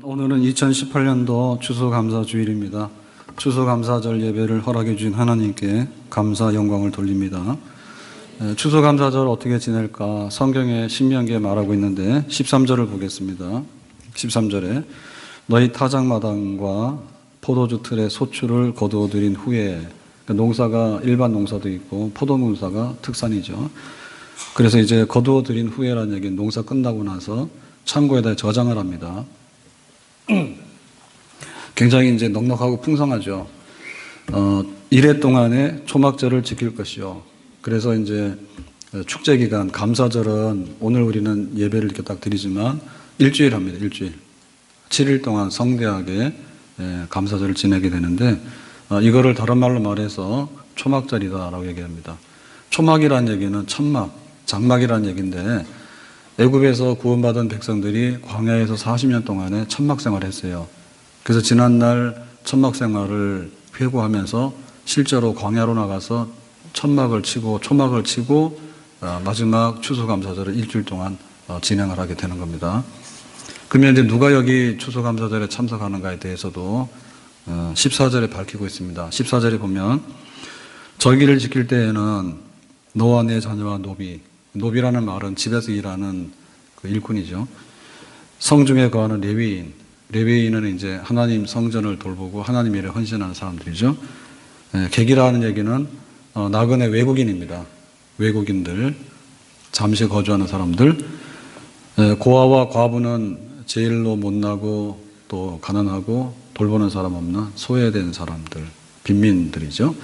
오늘은 2018년도 추수감사주일입니다. 추수감사절 예배를 허락해 주신 하나님께 감사 영광을 돌립니다. 추수감사절 어떻게 지낼까? 성경에 신명기에 말하고 있는데 13절을 보겠습니다. 13절에 너희 타작마당과 포도주 틀에 소출을 거두어 들인 후에, 그러니까 농사가 일반 농사도 있고 포도 농사가 특산이죠. 그래서 이제 거두어 들인 후에라는 얘기는 농사 끝나고 나서 창고에다 저장을 합니다. 굉장히 이제 넉넉하고 풍성하죠. 이래 동안에 초막절을 지킬 것이요. 그래서 이제 축제 기간 감사절은 오늘 우리는 예배를 이렇게 딱 드리지만 일주일 합니다. 일주일. 7일 동안 성대하게 감사절을 지내게 되는데 이거를 다른 말로 말해서 초막절이다라고 얘기합니다. 초막이라는 얘기는 천막, 장막이라는 얘기인데 애굽에서 구원받은 백성들이 광야에서 40년 동안에 천막 생활을 했어요. 그래서 지난날 천막 생활을 회고하면서 실제로 광야로 나가서 천막을 치고 초막을 치고 마지막 추수감사절을 일주일 동안 진행을 하게 되는 겁니다. 그러면 이제 누가 여기 추수감사절에 참석하는가에 대해서도 14절에 밝히고 있습니다. 14절에 보면 절기를 지킬 때에는 너와 내 자녀와 노비라는 말은 집에서 일하는 그 일꾼이죠. 성중에 거하는 레위인은 이제 하나님 성전을 돌보고 하나님 일에 헌신하는 사람들이죠. 객이라는 얘기는 나그네 외국인입니다. 외국인들, 잠시 거주하는 사람들. 고아와 과부는 제일로 못나고 또 가난하고 돌보는 사람 없는 소외된 사람들, 빈민들이죠.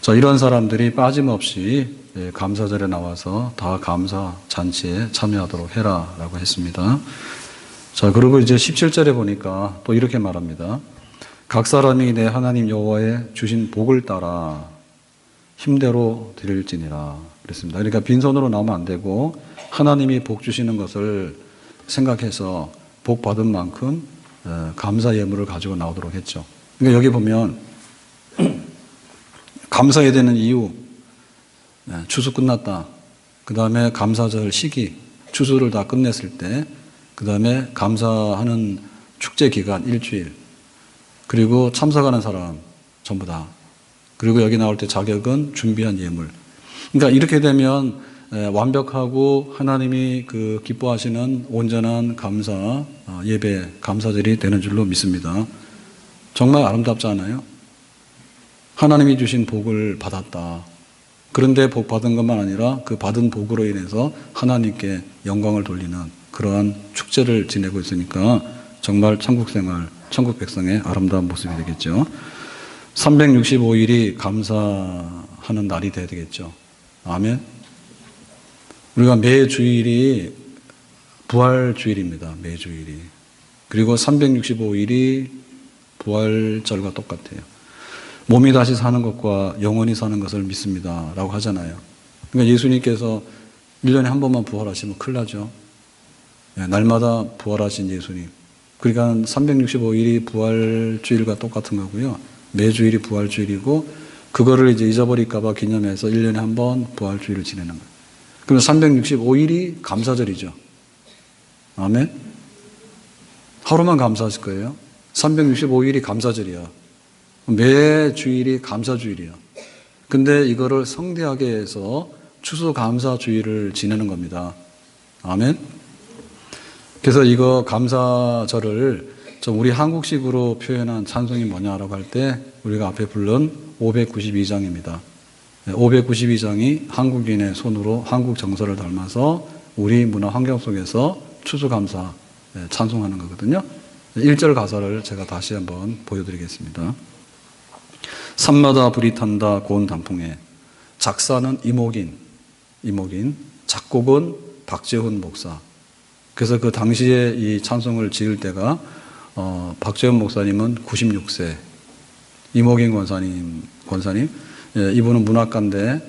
자, 이런 사람들이 빠짐없이 감사절에 나와서 다 감사 잔치에 참여하도록 해라라고 했습니다. 자, 그리고 이제 17절에 보니까 또 이렇게 말합니다. 각 사람이 내 하나님 여호와의 주신 복을 따라 힘대로 드릴지니라 그랬습니다. 그러니까 빈손으로 나오면 안 되고 하나님이 복 주시는 것을 생각해서 복 받은 만큼 감사 예물을 가지고 나오도록 했죠. 그러니까 여기 보면 감사해야 되는 이유, 추수 끝났다. 그 다음에 감사절 시기, 추수를 다 끝냈을 때, 그 다음에 감사하는 축제 기간 일주일, 그리고 참석하는 사람 전부 다. 그리고 여기 나올 때 자격은 준비한 예물. 그러니까 이렇게 되면 완벽하고 하나님이 그 기뻐하시는 온전한 감사 예배, 감사절이 되는 줄로 믿습니다. 정말 아름답지 않아요? 하나님이 주신 복을 받았다. 그런데 복 받은 것만 아니라 그 받은 복으로 인해서 하나님께 영광을 돌리는 그러한 축제를 지내고 있으니까 정말 천국 생활, 천국 백성의 아름다운 모습이 되겠죠. 365일이 감사하는 날이 돼야 되겠죠. 아멘. 우리가 매 주일이 부활주일입니다. 매 주일이. 그리고 365일이 부활절과 똑같아요. 몸이 다시 사는 것과 영원히 사는 것을 믿습니다 라고 하잖아요. 그러니까 예수님께서 1년에 한 번만 부활하시면 큰일 나죠. 날마다 부활하신 예수님. 그러니까 365일이 부활주일과 똑같은 거고요. 매주일이 부활주일이고 그거를 이제 잊어버릴까봐 기념해서 1년에 한 번 부활주일을 지내는 거예요. 그럼 365일이 감사절이죠. 아멘. 하루만 감사하실 거예요. 365일이 감사절이야. 매 주일이 감사주일이에요. 근데 이거를 성대하게 해서 추수감사주일을 지내는 겁니다. 아멘. 그래서 이거 감사절을 좀 우리 한국식으로 표현한 찬송이 뭐냐라고 할 때 우리가 앞에 부른 592장입니다. 592장이 한국인의 손으로 한국 정서를 닮아서 우리 문화 환경 속에서 추수감사 찬송하는 거거든요. 1절 가사를 제가 다시 한번 보여드리겠습니다. 산마다 불이 탄다 고운 단풍에 작사는 이목인, 작곡은 박재훈 목사. 그래서 그 당시에 이 찬송을 지을 때가 박재훈 목사님은 96세, 이목인 권사님, 이분은 문학가인데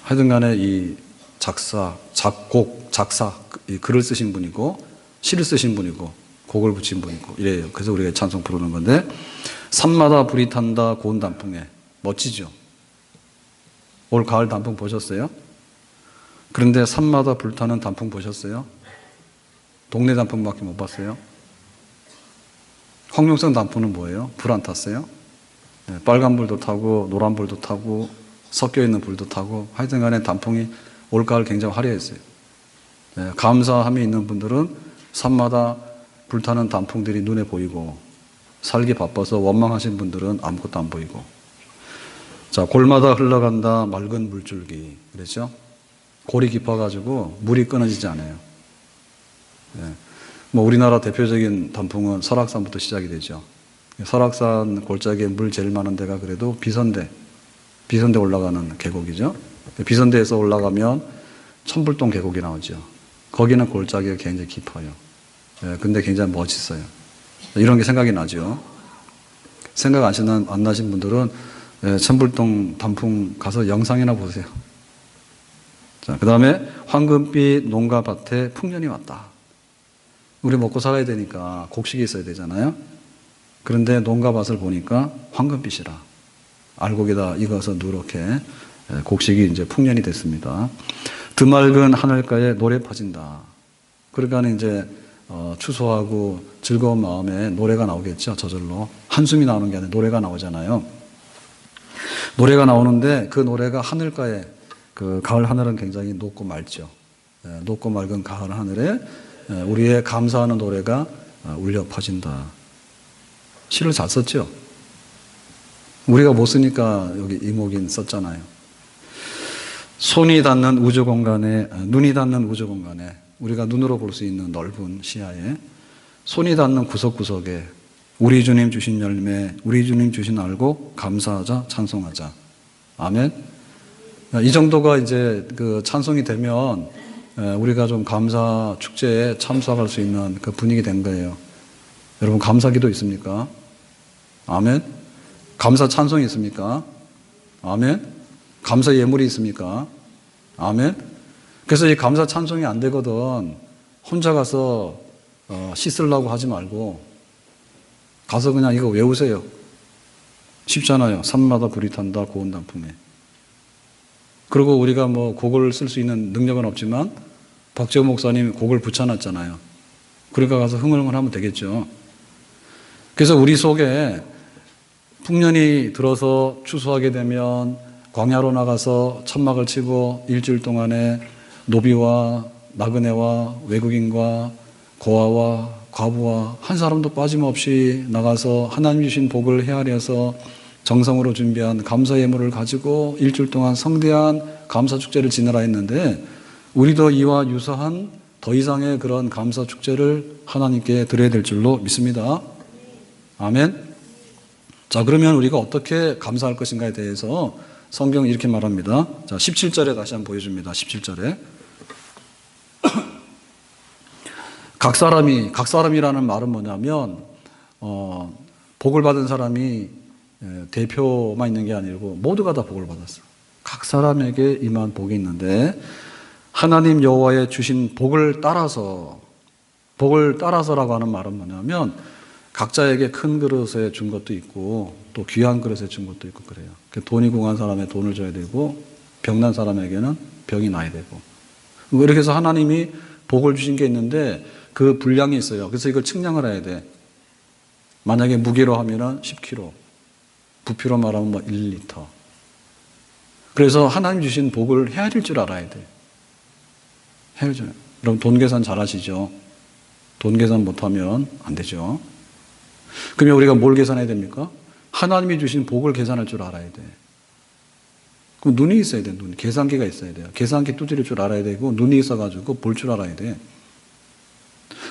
하여튼간에 이 작사, 작곡, 작사 이 글을 쓰신 분이고 시를 쓰신 분이고 곡을 붙인 분이고 이래요. 그래서 우리가 찬송 부르는 건데 산마다 불이 탄다 고운 단풍에 멋지죠. 올 가을 단풍 보셨어요? 그런데 산마다 불타는 단풍 보셨어요? 동네 단풍밖에 못 봤어요? 황룡성 단풍은 뭐예요? 불 안 탔어요? 네, 빨간 불도 타고 노란 불도 타고 섞여 있는 불도 타고 하여튼 간에 단풍이 올가을 굉장히 화려했어요. 네, 감사함이 있는 분들은 산마다 불타는 단풍들이 눈에 보이고 살기 바빠서 원망하신 분들은 아무것도 안 보이고. 자, 골마다 흘러간다 맑은 물줄기 그랬죠? 골이 깊어가지고 물이 끊어지지 않아요. 네. 뭐 우리나라 대표적인 단풍은 설악산부터 시작이 되죠. 설악산 골짜기에 물 제일 많은 데가 그래도 비선대 올라가는 계곡이죠. 비선대에서 올라가면 천불동 계곡이 나오죠. 거기는 골짜기가 굉장히 깊어요. 예, 근데 굉장히 멋있어요. 이런 게 생각이 나죠. 생각 안 나신 분들은 예, 천불동 단풍 가서 영상이나 보세요. 자, 그 다음에 황금빛 농가밭에 풍년이 왔다. 우리 먹고 살아야 되니까 곡식이 있어야 되잖아요. 그런데 농가밭을 보니까 황금빛이라. 알곡에다 익어서 누렇게 곡식이 이제 풍년이 됐습니다. 드맑은 하늘가에 노래 퍼진다. 그러니까 이제 추수하고 즐거운 마음에 노래가 나오겠죠. 저절로 한숨이 나오는 게 아니라 노래가 나오잖아요. 노래가 나오는데 그 노래가 하늘가에 그 가을 하늘은 굉장히 높고 맑죠. 높고 맑은 가을 하늘에 우리의 감사하는 노래가 울려 퍼진다. 시를 잘 썼죠. 우리가 못 쓰니까 여기 이목인 썼잖아요. 손이 닿는 우주 공간에, 눈이 닿는 우주 공간에, 우리가 눈으로 볼 수 있는 넓은 시야에, 손이 닿는 구석구석에 우리 주님 주신 열매, 우리 주님 주신 알곡 감사하자, 찬송하자. 아멘. 이 정도가 이제 그 찬송이 되면 우리가 좀 감사 축제에 참석할 수 있는 그 분위기 된 거예요. 여러분 감사기도 있습니까? 아멘. 감사 찬송이 있습니까? 아멘. 감사 예물이 있습니까? 아멘. 그래서 이 감사 찬송이 안 되거든 혼자 가서 씻으려고 하지 말고 가서 그냥 이거 외우세요. 쉽잖아요. 산마다 불이 탄다 고운 단풍에. 그리고 우리가 뭐 곡을 쓸 수 있는 능력은 없지만 박재호 목사님이 곡을 붙여놨잖아요. 그러니까 가서 흥얼흥얼 하면 되겠죠. 그래서 우리 속에 풍년이 들어서 추수하게 되면 광야로 나가서 천막을 치고 일주일 동안에 노비와 나그네와 외국인과 고아와 과부와 한 사람도 빠짐없이 나가서 하나님 주신 복을 헤아려서 정성으로 준비한 감사 예물을 가지고 일주일 동안 성대한 감사 축제를 지내라 했는데 우리도 이와 유사한 더 이상의 그런 감사 축제를 하나님께 드려야 될 줄로 믿습니다. 아멘. 자, 그러면 우리가 어떻게 감사할 것인가에 대해서 성경이 이렇게 말합니다. 자, 17절에 다시 한번 보여줍니다. 17절에. 각 사람이라는 말은 뭐냐면, 복을 받은 사람이 대표만 있는 게 아니고 모두가 다 복을 받았어. 각 사람에게 임한 복이 있는데, 하나님 여호와의 주신 복을 따라서라고 하는 말은 뭐냐면, 각자에게 큰 그릇에 준 것도 있고 또 귀한 그릇에 준 것도 있고 그래요. 돈이 궁한 사람에 돈을 줘야 되고 병난 사람에게는 병이 나야 되고 이렇게 해서 하나님이 복을 주신 게 있는데 그 분량이 있어요. 그래서 이걸 측량을 해야 돼. 만약에 무게로 하면은 10kg, 부피로 말하면 뭐 1리터. 그래서 하나님 주신 복을 헤아릴 줄 알아야 돼. 헤아리죠. 여러분 돈 계산 잘 하시죠? 돈 계산 못하면 안 되죠. 그러면 우리가 뭘 계산해야 됩니까? 하나님이 주신 복을 계산할 줄 알아야 돼. 그럼 눈이 있어야 돼. 눈. 계산기가 있어야 돼요. 계산기 두드릴 줄 알아야 되고 눈이 있어가지고 볼 줄 알아야 돼.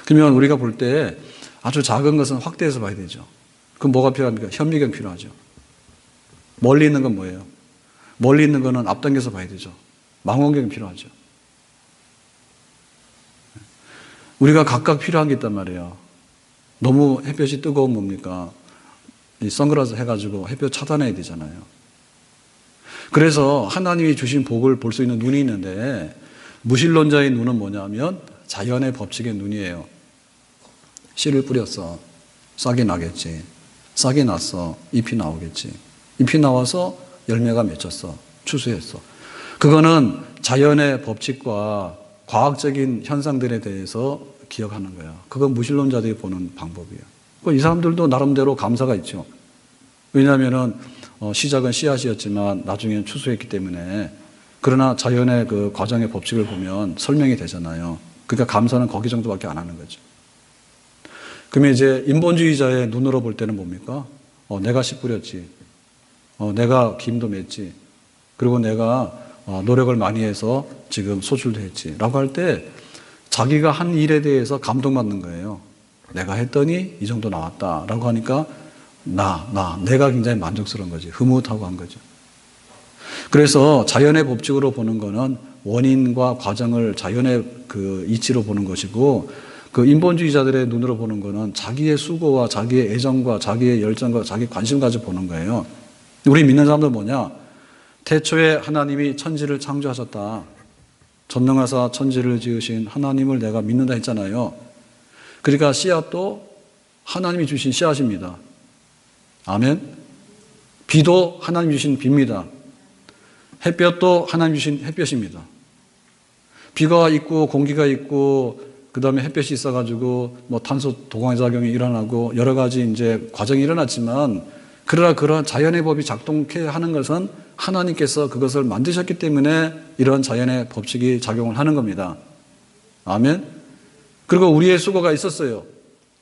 그러면 우리가 볼 때 아주 작은 것은 확대해서 봐야 되죠. 그럼 뭐가 필요합니까? 현미경 필요하죠. 멀리 있는 건 뭐예요? 멀리 있는 거는 앞당겨서 봐야 되죠. 망원경이 필요하죠. 우리가 각각 필요한 게 있단 말이에요. 너무 햇볕이 뜨거우면 뭡니까? 이 선글라스 해가지고 햇볕 차단해야 되잖아요. 그래서 하나님이 주신 복을 볼 수 있는 눈이 있는데 무신론자의 눈은 뭐냐면 자연의 법칙의 눈이에요. 씨를 뿌렸어. 싹이 나겠지. 싹이 났어. 잎이 나오겠지. 잎이 나와서 열매가 맺혔어. 추수했어. 그거는 자연의 법칙과 과학적인 현상들에 대해서 기억하는 거예요. 그건 무신론자들이 보는 방법이에요. 이 사람들도 나름대로 감사가 있죠. 왜냐하면은 시작은 씨앗이었지만 나중에는 추수했기 때문에. 그러나 자연의 그 과정의 법칙을 보면 설명이 되잖아요. 그러니까 감사는 거기 정도밖에 안 하는 거죠. 그러면 이제 인본주의자의 눈으로 볼 때는 뭡니까? 내가 씨 뿌렸지. 내가 김도 맸지. 그리고 내가 노력을 많이 해서 지금 소출도 했지. 라고 할 때 자기가 한 일에 대해서 감동받는 거예요. 내가 했더니 이 정도 나왔다. 라고 하니까 내가 굉장히 만족스러운 거지. 흐뭇하고 한 거죠. 그래서 자연의 법칙으로 보는 거는 원인과 과정을 자연의 그 이치로 보는 것이고, 그 인본주의자들의 눈으로 보는 거는 자기의 수고와 자기의 애정과 자기의 열정과 자기 관심 가지고 보는 거예요. 우리 믿는 사람들 뭐냐? 태초에 하나님이 천지를 창조하셨다. 전능하사 천지를 지으신 하나님을 내가 믿는다 했잖아요. 그러니까 씨앗도 하나님이 주신 씨앗입니다. 아멘. 비도 하나님이 주신 비입니다. 햇볕도 하나님이 주신 햇볕입니다. 비가 있고 공기가 있고 그 다음에 햇볕이 있어가지고 탄소 동화작용이 일어나고 여러 가지 이제 과정이 일어났지만, 그러나 그러한 자연의 법이 작동케 하는 것은 하나님께서 그것을 만드셨기 때문에 이런 자연의 법칙이 작용을 하는 겁니다. 아멘. 그리고 우리의 수고가 있었어요.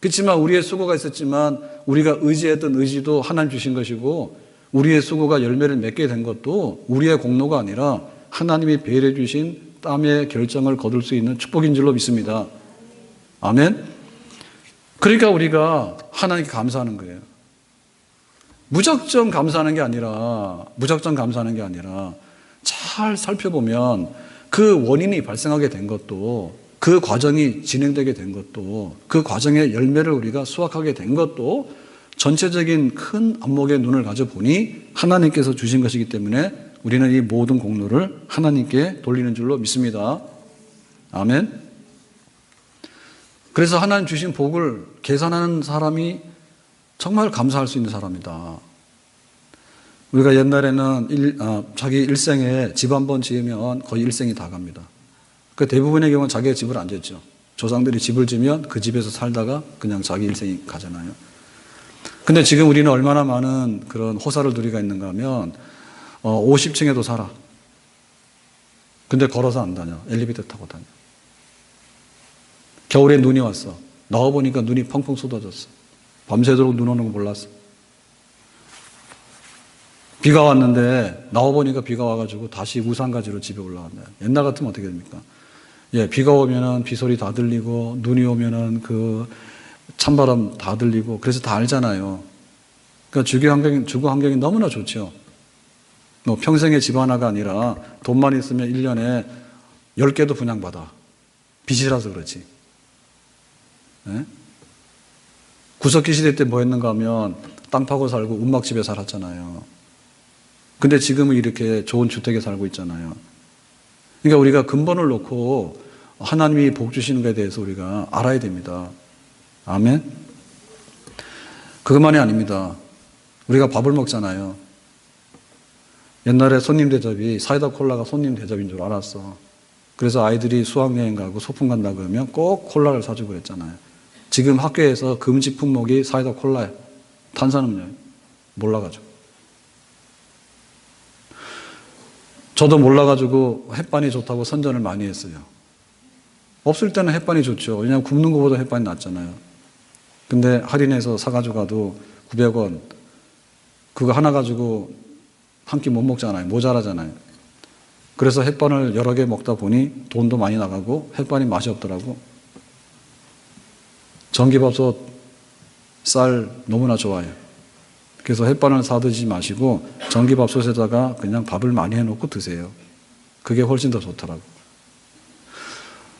그렇지만 우리의 수고가 있었지만 우리가 의지했던 의지도 하나님 주신 것이고, 우리의 수고가 열매를 맺게 된 것도 우리의 공로가 아니라 하나님이 배려해 주신 땀의 결정을 거둘 수 있는 축복인 줄로 믿습니다. 아멘. 그러니까 우리가 하나님께 감사하는 거예요. 무작정 감사하는 게 아니라 잘 살펴보면 그 원인이 발생하게 된 것도, 그 과정이 진행되게 된 것도, 그 과정의 열매를 우리가 수확하게 된 것도 전체적인 큰 안목의 눈을 가져보니 하나님께서 주신 것이기 때문에 우리는 이 모든 공로를 하나님께 돌리는 줄로 믿습니다. 아멘. 그래서 하나님 주신 복을 계산하는 사람이 정말 감사할 수 있는 사람이다. 우리가 옛날에는 자기 일생에 집 한 번 지으면 거의 일생이 다 갑니다. 그 대부분의 경우는 자기의 집을 안 짓죠. 조상들이 집을 지면 그 집에서 살다가 그냥 자기 일생이 가잖아요. 근데 지금 우리는 얼마나 많은 그런 호사를 누리가 있는가 하면 50층에도 살아. 근데 걸어서 안 다녀. 엘리베이터 타고 다녀. 겨울에 눈이 왔어. 나와보니까 눈이 펑펑 쏟아졌어. 밤새도록 눈 오는 거 몰랐어. 비가 왔는데 나와보니까 비가 와가지고 다시 우산 가지러 집에 올라간다. 옛날 같으면 어떻게 됩니까? 비가 오면은 비 소리 다 들리고, 눈이 오면은 그 찬바람 다 들리고, 그래서 다 알잖아요. 그러니까 주거 환경이 너무나 좋죠. 평생의 집 하나가 아니라 돈만 있으면 1년에 10개도 분양받아. 빚이라서 그렇지. 네? 구석기 시대 때 뭐 했는가 하면 땅 파고 살고 운막집에 살았잖아요. 근데 지금은 이렇게 좋은 주택에 살고 있잖아요. 그러니까 우리가 근본을 놓고 하나님이 복 주시는 것에 대해서 우리가 알아야 됩니다. 아멘. 그것만이 아닙니다. 우리가 밥을 먹잖아요. 옛날에 손님 대접이 사이다 콜라가 손님 대접인 줄 알았어. 그래서 아이들이 수학여행 가고 소풍 간다 그러면 꼭 콜라를 사주고 그랬잖아요. 지금 학교에서 금지 품목이 사이다 콜라예요. 탄산음료. 몰라가지고. 저도 몰라가지고 햇반이 좋다고 선전을 많이 했어요. 없을 때는 햇반이 좋죠. 왜냐하면 굽는 것보다 햇반이 낫잖아요. 근데 할인해서 사가지고 가도 900원. 그거 하나 가지고 한 끼 못 먹잖아요. 모자라잖아요. 그래서 햇반을 여러 개 먹다 보니 돈도 많이 나가고 햇반이 맛이 없더라고. 전기밥솥 쌀 너무나 좋아요. 그래서 햇반을 사 드시지 마시고 전기밥솥에다가 그냥 밥을 많이 해놓고 드세요. 그게 훨씬 더 좋더라고.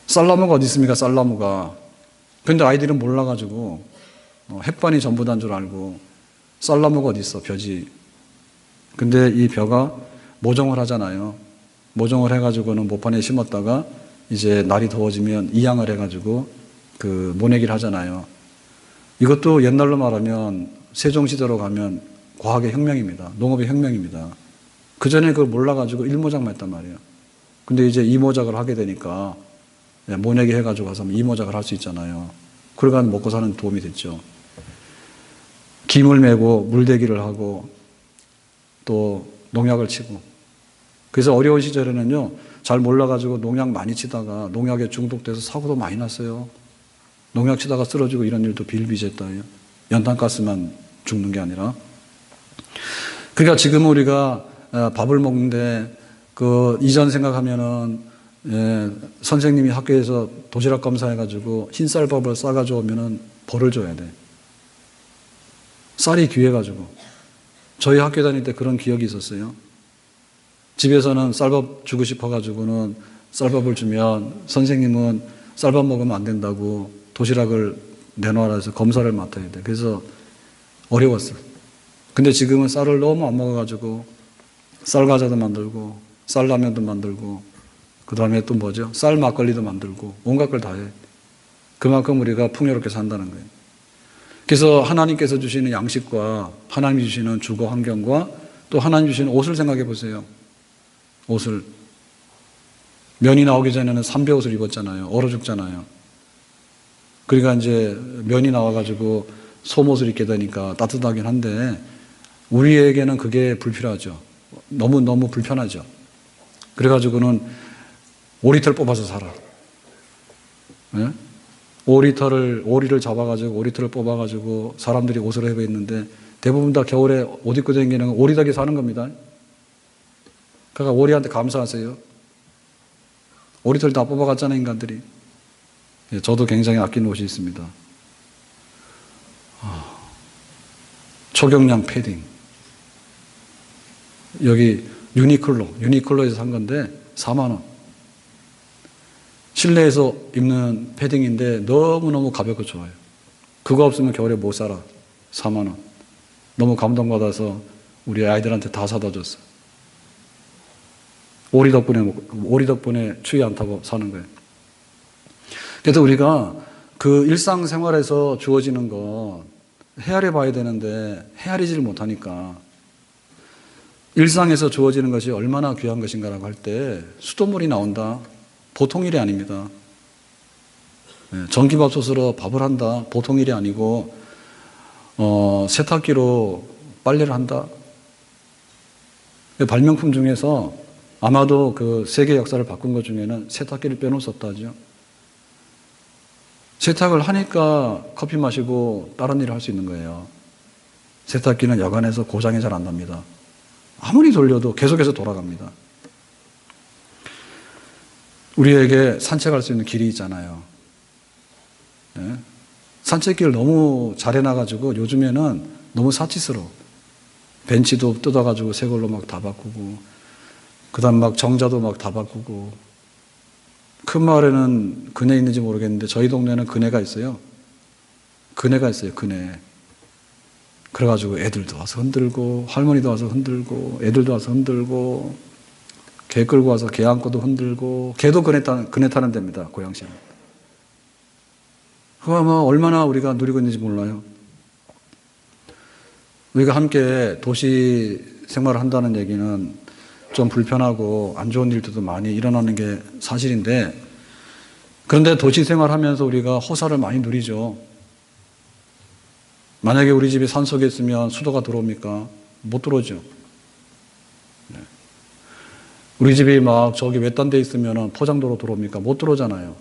쌀나무가 어디 있습니까? 쌀나무가. 근데 아이들은 몰라가지고 햇반이 전부다인 줄 알고 쌀나무가 어디 있어? 벼지. 근데 이 벼가 모종을 하잖아요. 모종을 해가지고는 모판에 심었다가 이제 날이 더워지면 이양을 해가지고 그 모내기를 하잖아요. 이것도 옛날로 말하면 세종시대로 가면 과학의 혁명입니다. 농업의 혁명입니다. 그 전에 그걸 몰라가지고 일모작만 했단 말이에요. 근데 이제 이모작을 하게 되니까 모내기 해가지고 가서 이모작을 할 수 있잖아요. 그러니까 먹고 사는 도움이 됐죠. 김을 메고 물대기를 하고 또 농약을 치고, 그래서 어려운 시절에는요 잘 몰라가지고 농약 많이 치다가 농약에 중독돼서 사고도 많이 났어요. 농약 치다가 쓰러지고 이런 일도 비일비재했다요. 연탄가스만 죽는 게 아니라. 그러니까 지금 우리가 밥을 먹는데 그 이전 생각하면은 선생님이 학교에서 도시락 검사해가지고 흰쌀밥을 싸가지고 오면은 벌을 줘야 돼. 쌀이 귀해가지고. 저희 학교 다닐 때 그런 기억이 있었어요. 집에서는 쌀밥 주고 싶어가지고는 쌀밥을 주면 선생님은 쌀밥 먹으면 안 된다고 도시락을 내놓으라 해서 검사를 맡아야 돼. 그래서 어려웠어. 근데 지금은 쌀을 너무 안 먹어가지고 쌀과자도 만들고 쌀라면도 만들고 그 다음에 또 뭐죠? 쌀 막걸리도 만들고 온갖 걸 다 해. 그만큼 우리가 풍요롭게 산다는 거예요. 그래서 하나님께서 주시는 양식과 하나님이 주시는 주거 환경과 또 하나님 주시는 옷을 생각해 보세요. 옷을. 면이 나오기 전에는 삼배 옷을 입었잖아요. 얼어 죽잖아요. 그러니까 이제 면이 나와가지고 솜옷을 입게 되니까 따뜻하긴 한데 우리에게는 그게 불필요하죠. 너무 불편하죠. 그래가지고는 5리터를 뽑아서 살아. 네? 오리를 잡아가지고 오리털을 뽑아가지고 사람들이 옷을 해고 있는데 대부분 다 겨울에 옷 입고 다니는 오리닭이 사는 겁니다. 그러니까 오리한테 감사하세요. 오리털 다 뽑아갔잖아요, 인간들이. 저도 굉장히 아끼는 옷이 있습니다. 초경량 패딩. 여기 유니클로에서 산 건데 4만 원. 실내에서 입는 패딩인데 너무너무 가볍고 좋아요. 그거 없으면 겨울에 못 살아. 4만 원. 너무 감동받아서 우리 아이들한테 다 사다 줬어. 오리 덕분에 추위 안 타고 사는 거예요. 그래서 우리가 그 일상생활에서 주어지는 건 헤아려 봐야 되는데 헤아리지를 못하니까 일상에서 주어지는 것이 얼마나 귀한 것인가라고 할 때 수돗물이 나온다. 보통 일이 아닙니다. 전기밥솥으로 밥을 한다. 보통 일이 아니고 세탁기로 빨래를 한다. 발명품 중에서 아마도 그 세계 역사를 바꾼 것 중에는 세탁기를 빼놓을 수 없다 하죠. 세탁을 하니까 커피 마시고 다른 일을 할 수 있는 거예요. 세탁기는 여간해서 고장이 잘 안 납니다. 아무리 돌려도 계속해서 돌아갑니다. 우리에게 산책할 수 있는 길이 있잖아요. 네? 산책길 너무 잘 해놔가지고 요즘에는 너무 사치스러워. 벤치도 뜯어가지고 새 걸로 막 다 바꾸고, 그 다음 막 정자도 막 다 바꾸고. 큰 마을에는 그네 있는지 모르겠는데 저희 동네는 그네가 있어요. 그네가 있어요, 그네. 그래가지고 애들도 와서 흔들고, 할머니도 와서 흔들고, 애들도 와서 흔들고, 개 끌고 와서 개 안고도 흔들고, 개도 그네 타는 데입니다, 고양시는. 그거 아마 얼마나 우리가 누리고 있는지 몰라요. 우리가 함께 도시 생활을 한다는 얘기는 좀 불편하고 안 좋은 일들도 많이 일어나는 게 사실인데, 그런데 도시 생활하면서 우리가 호사를 많이 누리죠. 만약에 우리 집이 산속에 있으면 수도가 들어옵니까? 못 들어오죠. 우리 집이 막 저기 외딴 데 있으면 포장도로 들어옵니까? 못 들어오잖아요.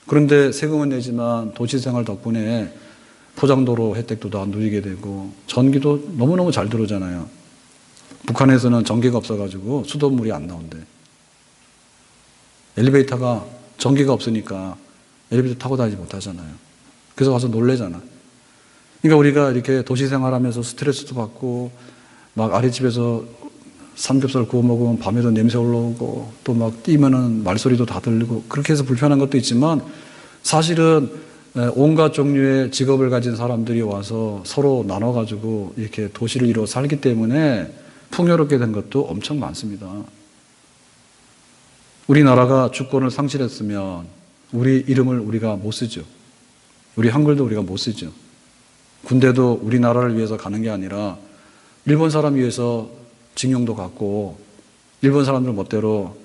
그런데 세금은 내지만 도시생활 덕분에 포장도로 혜택도 다 누리게 되고 전기도 너무너무 잘 들어오잖아요. 북한에서는 전기가 없어가지고 수돗물이 안 나온대. 엘리베이터가 전기가 없으니까 엘리베이터 타고 다니지 못하잖아요. 그래서 와서 놀래잖아. 그러니까 우리가 이렇게 도시생활하면서 스트레스도 받고 막 아랫집에서 삼겹살 구워 먹으면 밤에도 냄새 올라오고 또 막 뛰면은 말소리도 다 들리고 그렇게 해서 불편한 것도 있지만 사실은 온갖 종류의 직업을 가진 사람들이 와서 서로 나눠가지고 이렇게 도시를 이루어 살기 때문에 풍요롭게 된 것도 엄청 많습니다. 우리나라가 주권을 상실했으면 우리 이름을 우리가 못 쓰죠. 우리 한글도 우리가 못 쓰죠. 군대도 우리나라를 위해서 가는 게 아니라 일본 사람 위해서 징용도 갔고 일본 사람들 멋대로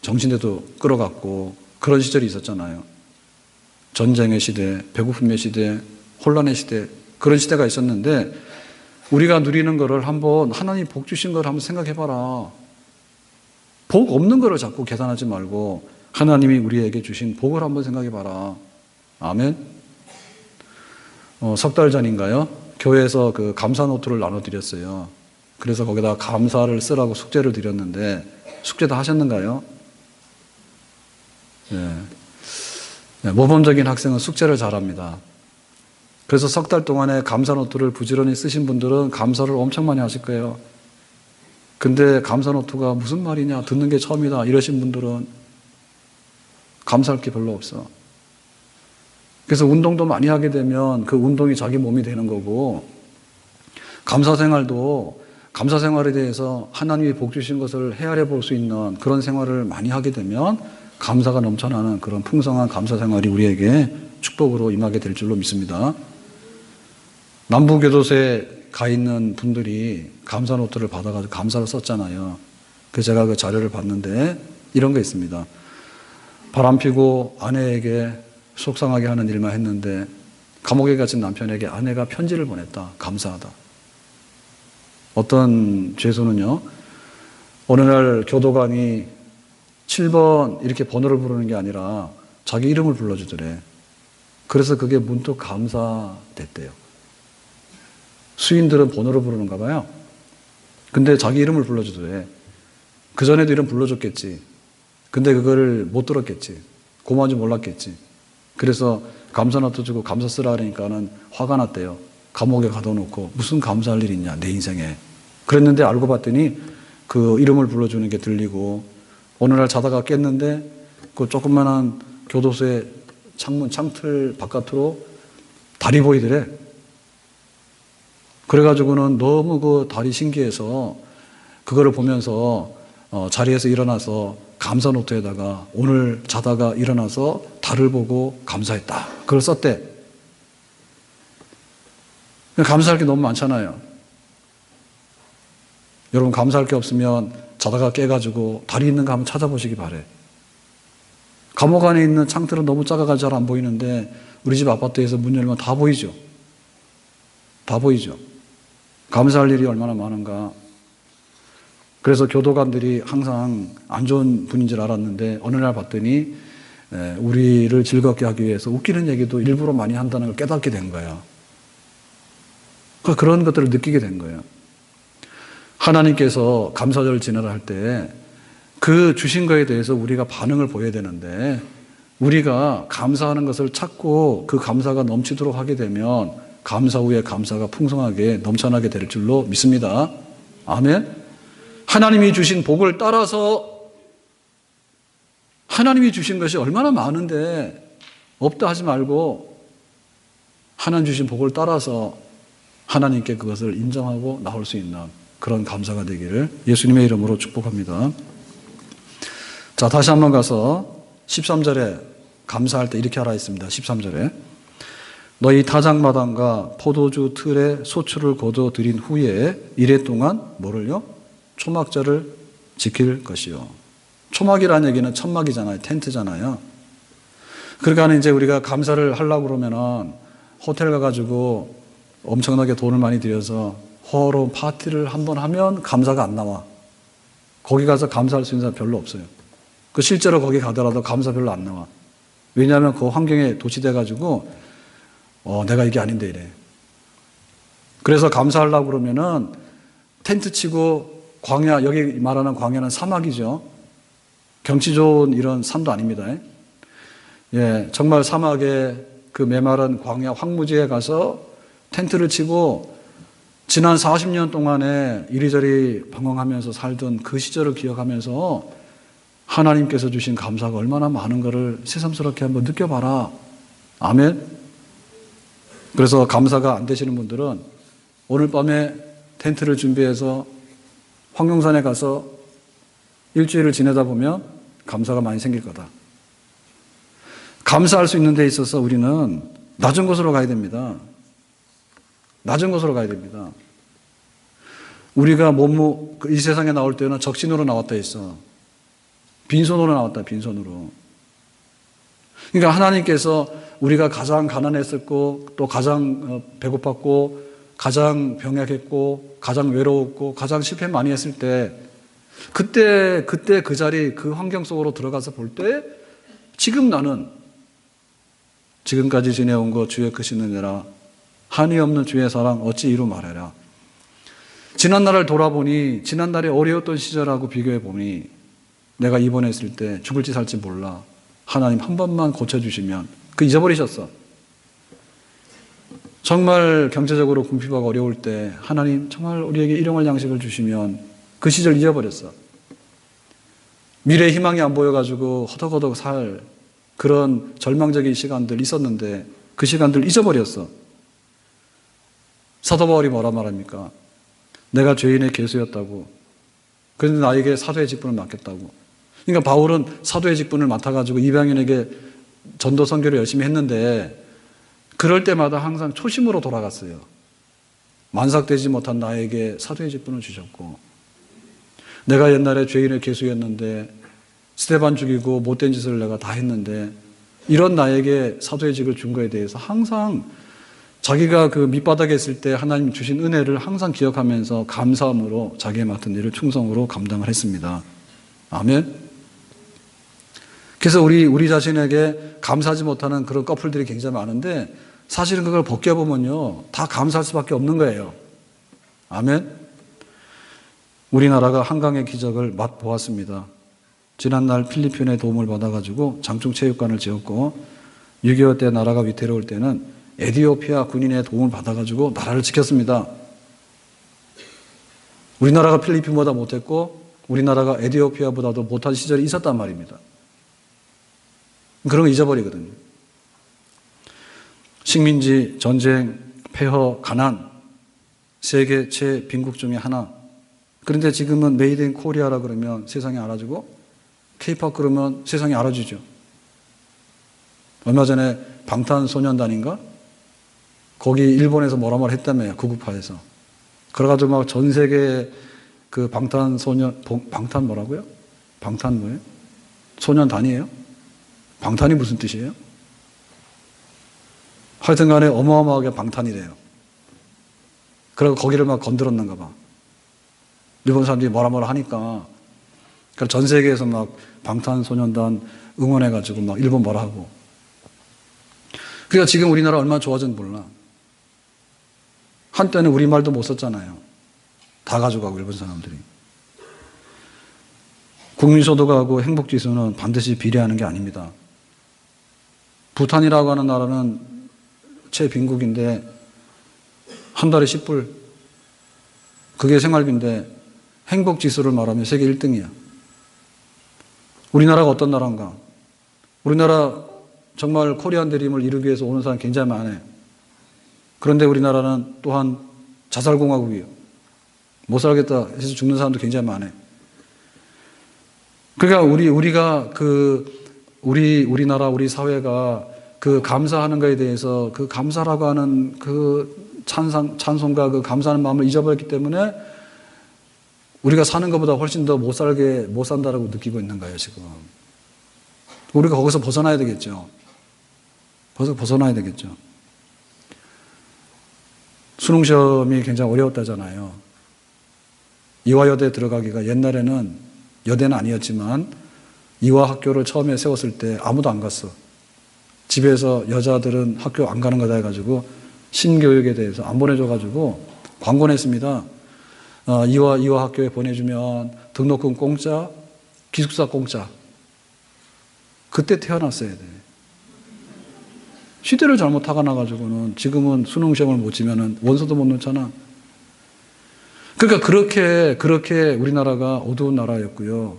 정신대도 끌어갔고 그런 시절이 있었잖아요. 전쟁의 시대, 배고픔의 시대, 혼란의 시대 그런 시대가 있었는데 우리가 누리는 거를 한번 하나님 복 주신 걸 한번 생각해 봐라. 복 없는 거를 자꾸 계산하지 말고 하나님이 우리에게 주신 복을 한번 생각해 봐라. 아멘. 석 달 전인가요? 교회에서 그 감사 노트를 나눠드렸어요. 그래서 거기다 감사를 쓰라고 숙제를 드렸는데 숙제 다 하셨는가요? 네. 모범적인 학생은 숙제를 잘합니다. 그래서 석 달 동안에 감사 노트를 부지런히 쓰신 분들은 감사를 엄청 많이 하실 거예요. 근데 감사 노트가 무슨 말이냐, 듣는 게 처음이다 이러신 분들은 감사할 게 별로 없어. 그래서 운동도 많이 하게 되면 그 운동이 자기 몸이 되는 거고, 감사 생활에 대해서 하나님이 복 주신 것을 헤아려 볼 수 있는 그런 생활을 많이 하게 되면 감사가 넘쳐나는 그런 풍성한 감사 생활이 우리에게 축복으로 임하게 될 줄로 믿습니다. 남부교도소에 가 있는 분들이 감사 노트를 받아가지고 감사를 썼잖아요. 그래서 제가 그 자료를 봤는데 이런 게 있습니다. 바람피고 아내에게 속상하게 하는 일만 했는데 감옥에 갇힌 남편에게 아내가 편지를 보냈다. 감사하다. 어떤 죄수는요, 어느 날 교도관이 7번 이렇게 번호를 부르는 게 아니라 자기 이름을 불러주더래. 그래서 그게 문득 감사됐대요. 수인들은 번호를 부르는가 봐요. 근데 자기 이름을 불러주더래. 그전에도 이름 불러줬겠지. 근데 그거를 못 들었겠지. 고마운지 몰랐겠지. 그래서 감사 노트 주고 감사 쓰라 그러니까는 화가 났대요. 감옥에 가둬놓고 무슨 감사할 일이 있냐 내 인생에. 그랬는데 알고 봤더니 그 이름을 불러주는 게 들리고, 어느 날 자다가 깼는데 그 조그만한 교도소의 창문 창틀 바깥으로 달이 보이더래. 그래가지고는 너무 그 달이 신기해서 그거를 보면서 자리에서 일어나서 감사 노트에다가 오늘 자다가 일어나서 달을 보고 감사했다. 그걸 썼대. 감사할 게 너무 많잖아요. 여러분 감사할 게 없으면 자다가 깨가지고 달이 있는가 한번 찾아보시기 바래. 감옥 안에 있는 창틀은 너무 작아가지고 잘 안 보이는데 우리 집 아파트에서 문 열면 다 보이죠. 다 보이죠. 감사할 일이 얼마나 많은가. 그래서 교도관들이 항상 안 좋은 분인 줄 알았는데 어느 날 봤더니 우리를 즐겁게 하기 위해서 웃기는 얘기도 일부러 많이 한다는 걸 깨닫게 된 거예요. 그런 것들을 느끼게 된 거예요. 하나님께서 감사절을 지내라 할 때 그 주신 거에 대해서 우리가 반응을 보여야 되는데, 우리가 감사하는 것을 찾고 그 감사가 넘치도록 하게 되면 감사 후에 감사가 풍성하게 넘쳐나게 될 줄로 믿습니다. 아멘. 하나님이 주신 복을 따라서, 하나님이 주신 것이 얼마나 많은데 없다 하지 말고 하나님 주신 복을 따라서 하나님께 그것을 인정하고 나올 수 있는 그런 감사가 되기를 예수님의 이름으로 축복합니다. 자, 다시 한번 가서 13절에 감사할 때 이렇게 하라 했습니다. 13절에 너희 타작마당과 포도주 틀에 소출을 거둬 들인 후에 이래 동안 뭐를요? 초막절을 지킬 것이요. 초막이라는 얘기는 천막이잖아요. 텐트잖아요. 그러니까 이제 우리가 감사를 하려고 그러면은 호텔 가가지고 엄청나게 돈을 많이 들여서 호화로운 파티를 한번 하면 감사가 안 나와. 거기 가서 감사할 수 있는 사람 별로 없어요. 그 실제로 거기 가더라도 감사 별로 안 나와. 왜냐하면 그 환경에 도취돼가지고 내가 이게 아닌데 이래. 그래서 감사하려고 그러면은 텐트 치고 광야, 여기 말하는 광야는 사막이죠. 경치 좋은 이런 산도 아닙니다. 예, 정말 사막에 그 메마른 광야 황무지에 가서 텐트를 치고 지난 40년 동안에 이리저리 방황하면서 살던 그 시절을 기억하면서 하나님께서 주신 감사가 얼마나 많은 것을 새삼스럽게 한번 느껴봐라. 아멘. 그래서 감사가 안 되시는 분들은 오늘 밤에 텐트를 준비해서 황룡산에 가서 일주일을 지내다 보면 감사가 많이 생길 거다. 감사할 수 있는 데 있어서 우리는 낮은 곳으로 가야 됩니다. 낮은 곳으로 가야 됩니다. 우리가 이 세상에 나올 때는 적신으로 나왔다 했어. 빈손으로 나왔다, 빈손으로. 그러니까 하나님께서 우리가 가장 가난했었고 또 가장 배고팠고 가장 병약했고 가장 외로웠고 가장 실패 많이 했을 때 그때 그 자리 그 환경 속으로 들어가서 볼 때 지금 나는 지금까지 지내온 것 주의 크신 은혜라 한이 없는 주의 사랑 어찌 이루 말해라. 지난날을 돌아보니 지난날에 어려웠던 시절하고 비교해 보니 내가 입원했을 때 죽을지 살지 몰라. 하나님 한 번만 고쳐주시면 그 잊어버리셨어. 정말 경제적으로 궁핍하고 어려울 때 하나님 정말 우리에게 일용할 양식을 주시면 그 시절 잊어버렸어. 미래의 희망이 안 보여가지고 허덕허덕 살 그런 절망적인 시간들 있었는데 그 시간들 잊어버렸어. 사도 바울이 뭐라 말합니까? 내가 죄인의 계수였다고. 그런데 나에게 사도의 직분을 맡겼다고. 그러니까 바울은 사도의 직분을 맡아가지고 이방인에게 전도 선교를 열심히 했는데 그럴 때마다 항상 초심으로 돌아갔어요. 만삭되지 못한 나에게 사도의 직분을 주셨고 내가 옛날에 죄인의 계수였는데 스데반 죽이고 못된 짓을 내가 다 했는데 이런 나에게 사도의 직을 준 거에 대해서 항상 자기가 그 밑바닥에 있을 때 하나님 주신 은혜를 항상 기억하면서 감사함으로 자기의 맡은 일을 충성으로 감당을 했습니다. 아멘. 그래서 우리 자신에게 감사하지 못하는 그런 커플들이 굉장히 많은데 사실은 그걸 벗겨보면요 다 감사할 수밖에 없는 거예요. 아멘. 우리나라가 한강의 기적을 맛보았습니다. 지난날 필리핀의 도움을 받아가지고 장충체육관을 지었고 6.25 때 나라가 위태로울 때는 에티오피아 군인의 도움을 받아가지고 나라를 지켰습니다. 우리나라가 필리핀보다 못했고 우리나라가 에티오피아보다도 못한 시절이 있었단 말입니다. 그런 거 잊어버리거든요. 식민지, 전쟁, 폐허, 가난 세계 최빈국 중에 하나. 그런데 지금은 메이드 인 코리아라 그러면 세상이 알아주고 K-팝 그러면 세상이 알아주죠. 얼마 전에 방탄소년단인가? 거기 일본에서 뭐라 말 했다며요. 구구파에서. 그래가지고 막 전 세계 그 방탄 뭐라고요? 방탄 뭐예요? 소년단이에요? 방탄이 무슨 뜻이에요? 하여튼 간에 어마어마하게 방탄이래요. 그리고 거기를 막 건드렸는가 봐. 일본 사람들이 뭐라 하니까. 그래서 전 세계에서 막 방탄소년단 응원해가지고 막 일본 뭐라 하고. 그러니까 지금 우리나라 얼마나 좋아졌는지 몰라. 한때는 우리말도 못 썼잖아요. 다 가져가고 일본 사람들이. 국민소득하고 행복지수는 반드시 비례하는 게 아닙니다. 부탄이라고 하는 나라는 최빈국인데 한 달에 10불. 그게 생활비인데 행복지수를 말하면 세계 1등이야. 우리나라가 어떤 나라인가? 우리나라 정말 코리안 드림을 이루기 위해서 오는 사람 굉장히 많아요. 그런데 우리나라는 또한 자살공화국이에요. 못 살겠다 해서 죽는 사람도 굉장히 많아요. 그러니까 우리가 우리나라 우리 사회가 그 감사하는 것에 대해서 그 감사라고 하는 그 찬송과 그 감사하는 마음을 잊어버렸기 때문에 우리가 사는 것보다 훨씬 더 못 산다라고 느끼고 있는 거예요, 지금. 우리가 거기서 벗어나야 되겠죠. 벗어나야 되겠죠. 수능 시험이 굉장히 어려웠다잖아요. 이화여대 들어가기가 옛날에는 여대는 아니었지만 이화학교를 처음에 세웠을 때 아무도 안 갔어. 집에서 여자들은 학교 안 가는 거다 해가지고 신교육에 대해서 안 보내줘가지고 광고 냈습니다. 이화학교에 보내주면 등록금 공짜, 기숙사 공짜. 그때 태어났어야 돼. 시대를 잘못 타가나가지고는 지금은 수능 시험을 못 치면은 원서도 못 넣잖아. 그러니까 그렇게 우리나라가 어두운 나라였고요.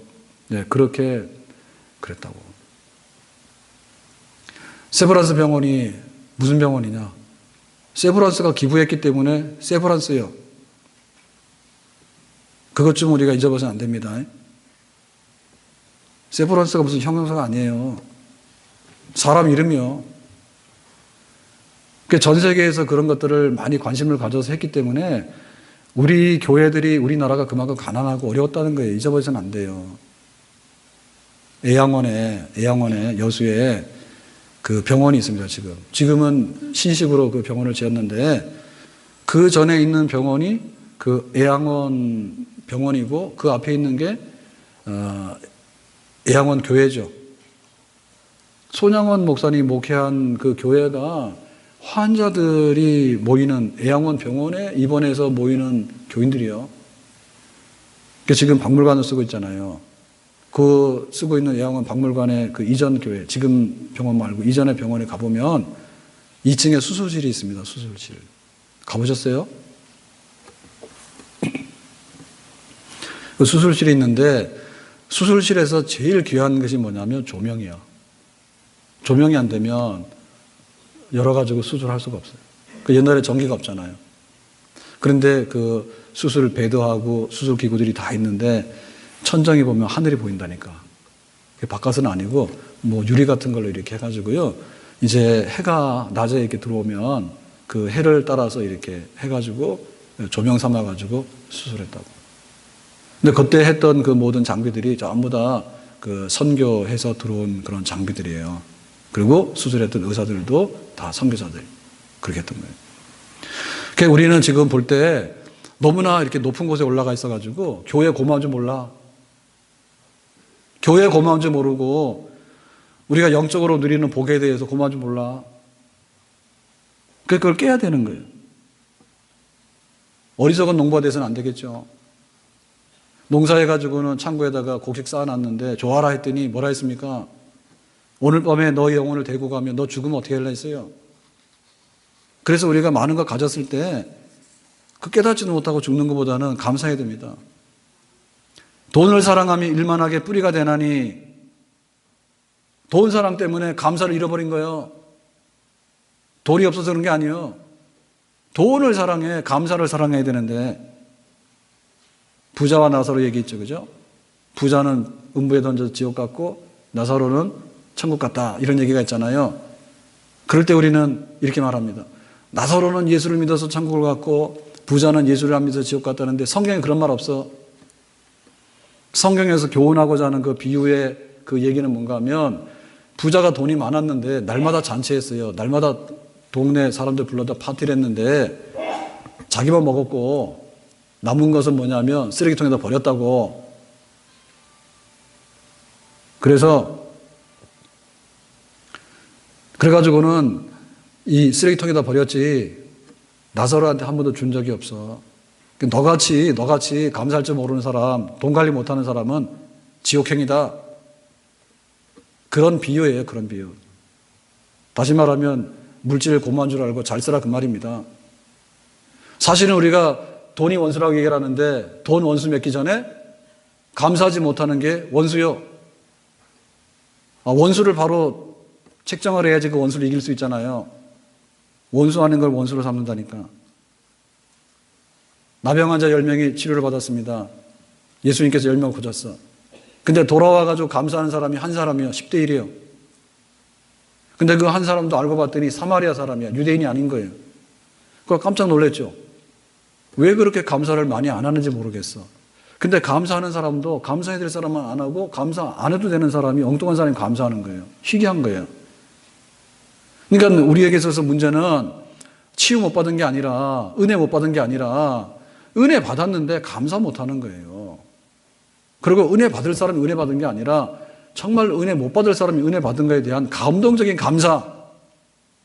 네, 그렇게 그랬다고. 세브란스 병원이 무슨 병원이냐? 세브란스가 기부했기 때문에 세브란스요. 그것 좀 우리가 잊어버려서는 안 됩니다. 세브란스가 무슨 형용사가 아니에요. 사람 이름이요. 전 세계에서 그런 것들을 많이 관심을 가져서 했기 때문에 우리 교회들이 우리나라가 그만큼 가난하고 어려웠다는 거예요. 잊어버려서는 안 돼요. 애양원에 여수에 그 병원이 있습니다, 지금. 지금은 신식으로 그 병원을 지었는데, 그 전에 있는 병원이 그 애양원 병원이고, 그 앞에 있는 게, 애양원 교회죠. 손양원 목사님이 목회한 그 교회가 환자들이 모이는 애양원 병원에 입원해서 모이는 교인들이요. 지금 박물관을 쓰고 있잖아요. 그 쓰고 있는 애양원 박물관의 그 이전 교회, 지금 병원 말고 이전의 병원에 가보면 2층에 수술실이 있습니다. 수술실. 가보셨어요? 그 수술실이 있는데 수술실에서 제일 귀한 것이 뭐냐면 조명이야. 조명이 안 되면 여러 가지로 수술할 수가 없어요. 그 옛날에 전기가 없잖아요. 그런데 그 수술 베드하고 수술 기구들이 다 있는데 천장에 보면 하늘이 보인다니까. 바깥은 아니고 뭐 유리 같은 걸로 이렇게 해가지고요. 이제 해가 낮에 이렇게 들어오면 그 해를 따라서 이렇게 해가지고 조명 삼아가지고 수술했다고. 근데 그때 했던 그 모든 장비들이 전부 다 그 선교해서 들어온 그런 장비들이에요. 그리고 수술했던 의사들도 다 선교사들. 그렇게 했던 거예요. 그러니까 우리는 지금 볼 때 너무나 이렇게 높은 곳에 올라가 있어가지고 교회 고마운 줄 몰라. 교회 고마운 줄 모르고 우리가 영적으로 누리는 복에 대해서 고마운 줄 몰라. 그걸 깨야 되는 거예요. 어리석은 농부가 돼서는 안 되겠죠. 농사해가지고는 창고에다가 곡식 쌓아놨는데 좋아라 했더니 뭐라 했습니까? 오늘 밤에 너의 영혼을 데리고 가면 너 죽으면 어떻게 할라 했어요? 그래서 우리가 많은 거 가졌을 때 그 깨닫지도 못하고 죽는 것보다는 감사해야 됩니다. 돈을 사랑하며 일만하게 뿌리가 되나니 돈 사랑 때문에 감사를 잃어버린 거예요. 돈이 없어서 그런 게 아니에요. 돈을 사랑해, 감사를 사랑해야 되는데 부자와 나사로 얘기했죠. 그죠? 부자는 음부에 던져서 지옥 갔고 나사로는 천국 갔다. 이런 얘기가 있잖아요. 그럴 때 우리는 이렇게 말합니다. 나사로는 예수를 믿어서 천국을 갔고 부자는 예수를 안 믿어서 지옥 갔다는데 성경에 그런 말 없어. 성경에서 교훈하고자 하는 그 비유의 그 얘기는 뭔가 하면 부자가 돈이 많았는데 날마다 잔치했어요. 날마다 동네 사람들 불러다 파티를 했는데 자기만 먹었고 남은 것은 뭐냐면 쓰레기통에다 버렸다고. 그래가지고는 이 쓰레기통에다 버렸지 나사로한테 한 번도 준 적이 없어. 너같이 감사할 줄 모르는 사람, 돈 관리 못하는 사람은 지옥행이다. 그런 비유예요. 그런 비유. 다시 말하면 물질을 고마운 줄 알고 잘 쓰라 그 말입니다. 사실은 우리가 돈이 원수라고 얘기를 하는데 돈 원수 맺기 전에 감사하지 못하는 게 원수요. 원수를 바로 책정을 해야지 그 원수를 이길 수 있잖아요. 원수하는 걸 원수로 삼는다니까. 나병 환자 10명이 치료를 받았습니다. 예수님께서 10명 고쳤어. 근데 돌아와가지고 감사하는 사람이 한 사람이요. 10대 1이에요. 근데 그 한 사람도 알고 봤더니 사마리아 사람이야. 유대인이 아닌 거예요. 그걸 깜짝 놀랐죠. 왜 그렇게 감사를 많이 안 하는지 모르겠어. 근데 감사하는 사람도 감사해야 될 사람은 안 하고 감사 안 해도 되는 사람이 엉뚱한 사람이 감사하는 거예요. 희귀한 거예요. 그러니까 우리에게 있어서 문제는 치유 못 받은 게 아니라 은혜 못 받은 게 아니라 은혜 받았는데 감사 못 하는 거예요. 그리고 은혜 받을 사람이 은혜 받은 게 아니라 정말 은혜 못 받을 사람이 은혜 받은 거에 대한 감동적인 감사.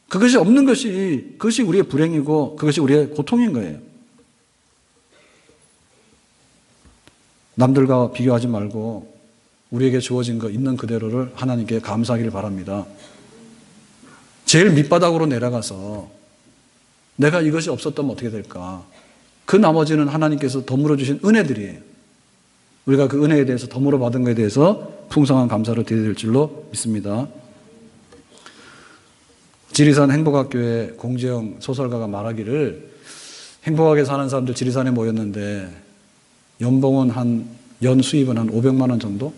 그것이 없는 것이 그것이 우리의 불행이고 그것이 우리의 고통인 거예요. 남들과 비교하지 말고 우리에게 주어진 거 있는 그대로를 하나님께 감사하기를 바랍니다. 제일 밑바닥으로 내려가서 내가 이것이 없었다면 어떻게 될까? 그 나머지는 하나님께서 덤으로 주신 은혜들이에요. 우리가 그 은혜에 대해서 덤으로 받은 것에 대해서 풍성한 감사를 드려야 될 줄로 믿습니다. 지리산 행복학교의 공재영 소설가가 말하기를 행복하게 사는 사람들 지리산에 모였는데 연봉은 연 수입은 한 500만 원 정도?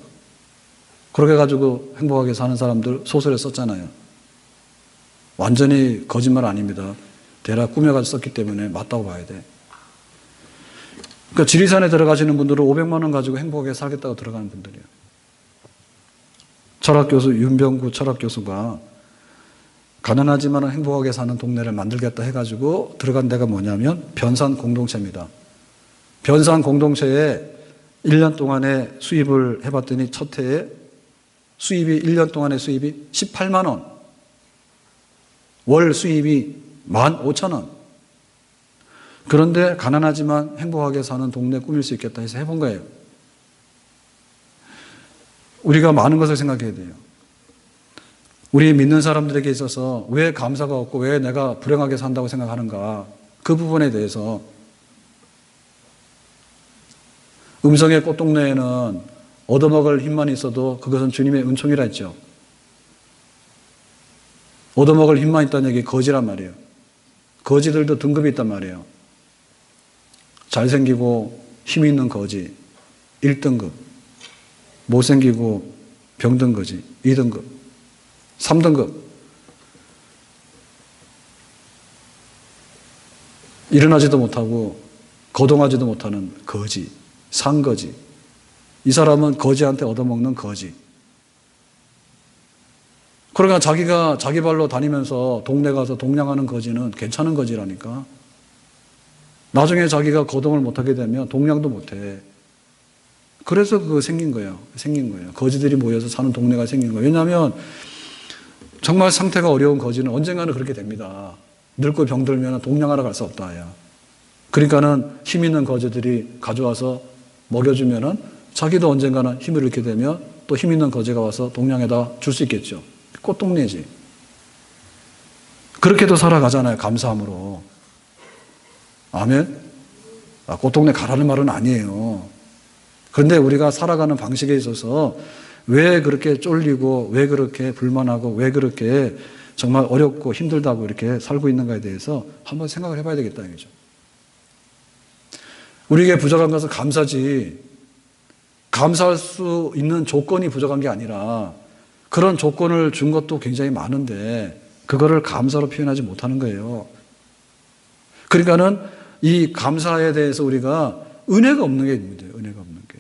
그렇게 가지고 행복하게 사는 사람들 소설에 썼잖아요. 완전히 거짓말 아닙니다. 대략 꾸며가지고 썼기 때문에 맞다고 봐야 돼. 그러니까 지리산에 들어가시는 분들은 500만 원 가지고 행복하게 살겠다고 들어가는 분들이에요. 철학교수 윤병구 철학교수가 가난하지만 행복하게 사는 동네를 만들겠다 해가지고 들어간 데가 뭐냐면 변산 공동체입니다. 변산 공동체에 1년 동안에 수입을 해봤더니 첫 해에 수입이 1년 동안의 수입이 18만 원, 월 수입이 15,000원. 그런데 가난하지만 행복하게 사는 동네 꾸밀 수 있겠다 해서 해본 거예요. 우리가 많은 것을 생각해야 돼요. 우리 믿는 사람들에게 있어서 왜 감사가 없고 왜 내가 불행하게 산다고 생각하는가, 그 부분에 대해서 음성의 꽃동네에는 얻어먹을 힘만 있어도 그것은 주님의 은총이라 했죠. 얻어먹을 힘만 있다는 얘기 거지란 말이에요. 거지들도 등급이 있단 말이에요. 잘생기고 힘 있는 거지 1등급, 못생기고 병든 거지 2등급, 3등급. 일어나지도 못하고 거동하지도 못하는 거지, 상거지. 이 사람은 거지한테 얻어먹는 거지. 그러니까 자기가 자기 발로 다니면서 동네 가서 동냥하는 거지는 괜찮은 거지라니까. 나중에 자기가 거동을 못하게 되면 동냥도 못해. 그래서 그거 생긴 거예요. 거지들이 모여서 사는 동네가 생긴 거예요. 왜냐하면 정말 상태가 어려운 거지는 언젠가는 그렇게 됩니다. 늙고 병들면 동냥하러 갈 수 없다. 야. 그러니까는 힘 있는 거지들이 가져와서 먹여주면은 자기도 언젠가는 힘을 잃게 되면 또 힘 있는 거지가 와서 동냥에다 줄 수 있겠죠. 꽃동네지. 그렇게도 살아가잖아요. 감사함으로. 아멘? 꽃동네 가라는 말은 아니에요. 그런데 우리가 살아가는 방식에 있어서 왜 그렇게 쫄리고 왜 그렇게 불만하고 왜 그렇게 정말 어렵고 힘들다고 이렇게 살고 있는가에 대해서 한번 생각을 해봐야 되겠다 이거죠. 우리에게 부족한 것은 감사지, 감사할 수 있는 조건이 부족한 게 아니라 그런 조건을 준 것도 굉장히 많은데 그거를 감사로 표현하지 못하는 거예요. 그러니까는 이 감사에 대해서 우리가 은혜가 없는 게 문제예요. 은혜가 없는 게.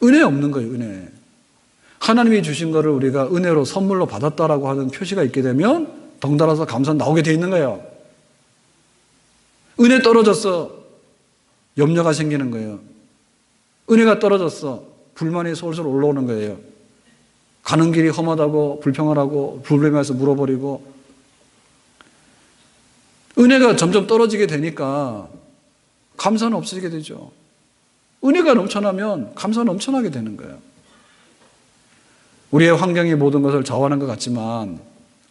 은혜 없는 거예요. 은혜. 하나님이 주신 거를 우리가 은혜로 선물로 받았다라고 하는 표시가 있게 되면 덩달아서 감사 나오게 돼 있는 거예요. 은혜 떨어졌어. 염려가 생기는 거예요. 은혜가 떨어졌어. 불만이 솔솔 올라오는 거예요. 가는 길이 험하다고 불평하라고 불평해서 물어버리고 은혜가 점점 떨어지게 되니까 감사는 없어지게 되죠. 은혜가 넘쳐나면 감사는 넘쳐나게 되는 거예요. 우리의 환경이 모든 것을 좌우하는 것 같지만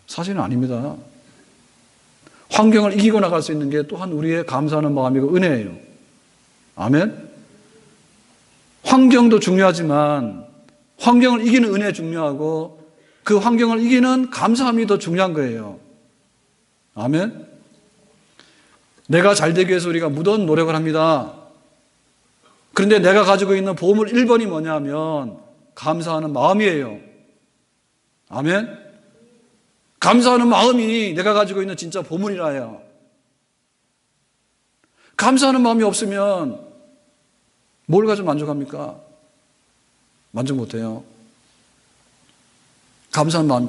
사실은 아닙니다. 환경을 이기고 나갈 수 있는 게 또한 우리의 감사하는 마음이고 은혜예요. 아멘? 환경도 중요하지만 환경을 이기는 은혜 중요하고 그 환경을 이기는 감사함이 더 중요한 거예요. 아멘? 내가 잘 되기 위해서 우리가 무더운 노력을 합니다. 그런데 내가 가지고 있는 보물 1번이 뭐냐면 감사하는 마음이에요. 아멘? 감사하는 마음이 내가 가지고 있는 진짜 보물이라요. 감사하는 마음이 없으면 뭘 가지고 만족합니까? 만족 못해요. 감사한 마음.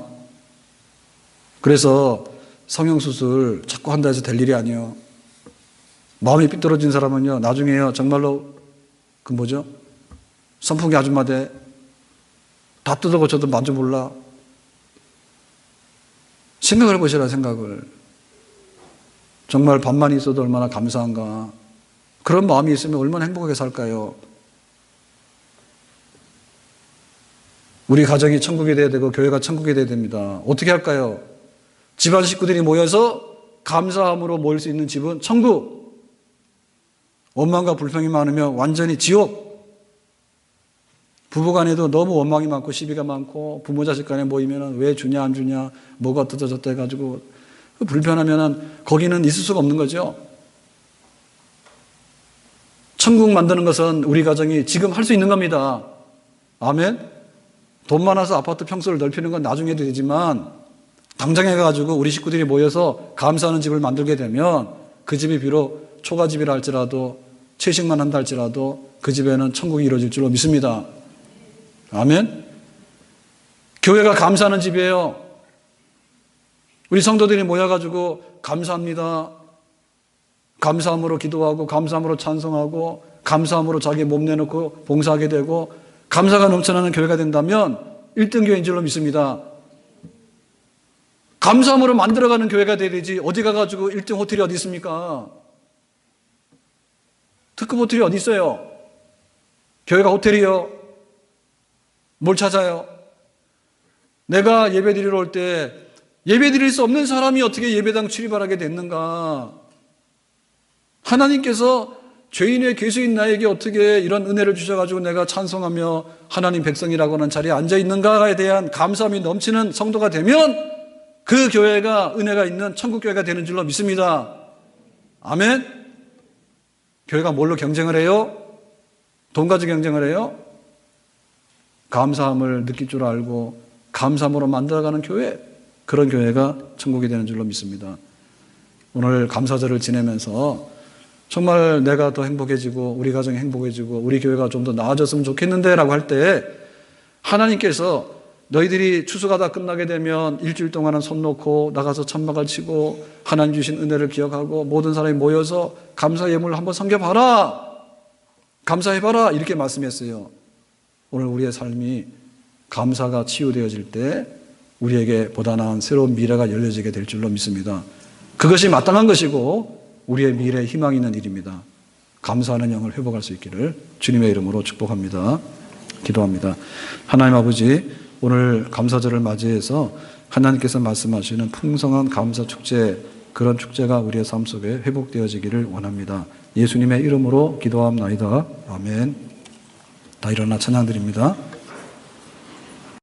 그래서 성형수술 자꾸 한다 해서 될 일이 아니에요. 마음이 삐뚤어진 사람은요, 나중에요, 정말로, 선풍기 아줌마 돼. 다 뜯어 고쳐도 만족 몰라. 생각을 해보시라, 생각을. 정말 밥만 있어도 얼마나 감사한가. 그런 마음이 있으면 얼마나 행복하게 살까요? 우리 가정이 천국이 돼야 되고 교회가 천국이 돼야 됩니다. 어떻게 할까요? 집안 식구들이 모여서 감사함으로 모일 수 있는 집은 천국. 원망과 불평이 많으면 완전히 지옥. 부부간에도 너무 원망이 많고 시비가 많고 부모 자식 간에 모이면 왜 주냐 안 주냐 뭐가 어쩌다 저쩌다 해가지고 불편하면 거기는 있을 수가 없는 거죠. 천국 만드는 것은 우리 가정이 지금 할 수 있는 겁니다. 아멘? 돈 많아서 아파트 평수를 넓히는 건 나중에 해도 되지만 당장 해가지고 우리 식구들이 모여서 감사하는 집을 만들게 되면 그 집이 비록 초가집이라 할지라도 채식만 한다 할지라도 그 집에는 천국이 이루어질 줄로 믿습니다. 아멘? 교회가 감사하는 집이에요. 우리 성도들이 모여가지고 감사합니다. 감사함으로 기도하고 감사함으로 찬송하고 감사함으로 자기 몸 내놓고 봉사하게 되고 감사가 넘쳐나는 교회가 된다면 1등 교회인 줄로 믿습니다. 감사함으로 만들어가는 교회가 되야지 어디 가가지고 1등 호텔이 어디 있습니까? 특급 호텔이 어디 있어요? 교회가 호텔이요? 뭘 찾아요? 내가 예배 드리러 올 때 예배 드릴 수 없는 사람이 어떻게 예배당 출입하게 됐는가? 하나님께서 죄인의 괴수인 나에게 어떻게 이런 은혜를 주셔가지고 내가 찬송하며 하나님 백성이라고 하는 자리에 앉아있는가에 대한 감사함이 넘치는 성도가 되면 그 교회가 은혜가 있는 천국교회가 되는 줄로 믿습니다. 아멘? 교회가 뭘로 경쟁을 해요? 돈 가지고 경쟁을 해요? 감사함을 느낄 줄 알고 감사함으로 만들어가는 교회, 그런 교회가 천국이 되는 줄로 믿습니다. 오늘 감사절을 지내면서 정말 내가 더 행복해지고 우리 가정이 행복해지고 우리 교회가 좀 더 나아졌으면 좋겠는데 라고 할 때 하나님께서 너희들이 추수가 다 끝나게 되면 일주일 동안은 손 놓고 나가서 찬막을 치고 하나님 주신 은혜를 기억하고 모든 사람이 모여서 감사 예물을 한번 섬겨봐라, 감사해봐라, 이렇게 말씀했어요. 오늘 우리의 삶이 감사가 치유되어질 때 우리에게 보다 나은 새로운 미래가 열려지게 될 줄로 믿습니다. 그것이 마땅한 것이고 우리의 미래에 희망이 있는 일입니다. 감사하는 영을 회복할 수 있기를 주님의 이름으로 축복합니다. 기도합니다. 하나님 아버지, 오늘 감사절을 맞이해서 하나님께서 말씀하시는 풍성한 감사 축제, 그런 축제가 우리의 삶 속에 회복되어지기를 원합니다. 예수님의 이름으로 기도합나이다. 아멘. 다 일어나 찬양 드립니다.